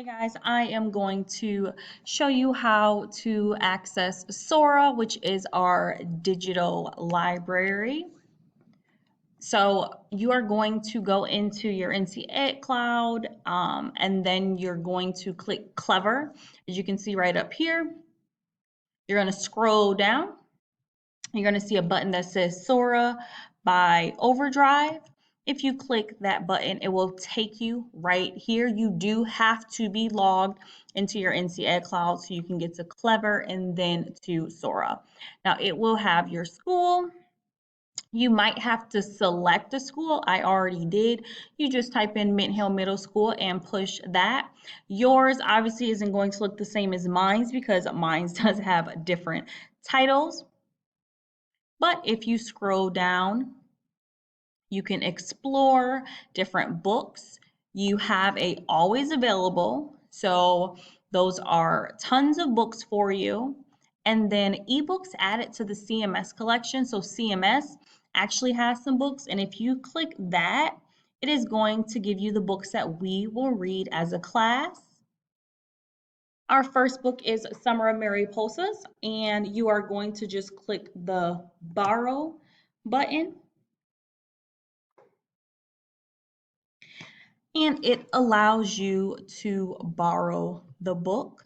Hey guys, I am going to show you how to access Sora, which is our digital library. So you are going to go into your NC Ed Cloud, and then you're going to click Clever. As you can see right up here, you're going to scroll down. You're going to see a button that says Sora by Overdrive. If you click that button, it will take you right here. You do have to be logged into your NC Ed Cloud so you can get to Clever and then to Sora. Now it will have your school. You might have to select a school. I already did. You just type in Mint Hill Middle School and push that. Yours obviously isn't going to look the same as mine's because mine's does have different titles. But if you scroll down, you can explore different books. You have a always available. So those are tons of books for you. And then ebooks added to the CMS collection. So CMS actually has some books. And if you click that, it is going to give you the books that we will read as a class. Our first book is Summer of Mariposas, and you are going to just click the borrow button, and it allows you to borrow the book.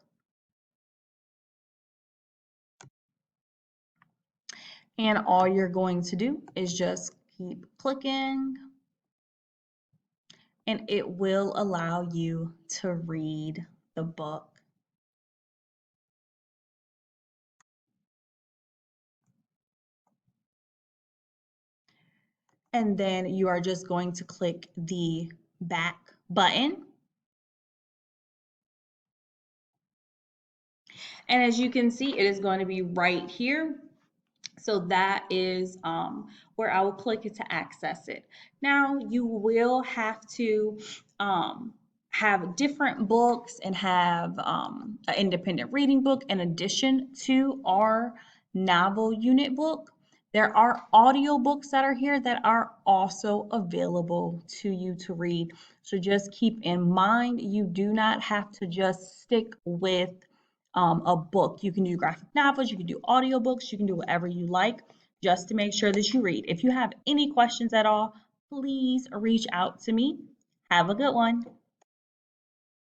And all you're going to do is just keep clicking, and it will allow you to read the book. And then you are just going to click the back button. And as you can see, it is going to be right here. So that is where I will click it to access it. Now you will have to have different books and have an independent reading book in addition to our novel unit book. There are audio books that are here that are also available to you to read. So just keep in mind, you do not have to just stick with a book. You can do graphic novels, you can do audiobooks, you can do whatever you like just to make sure that you read. If you have any questions at all, please reach out to me. Have a good one.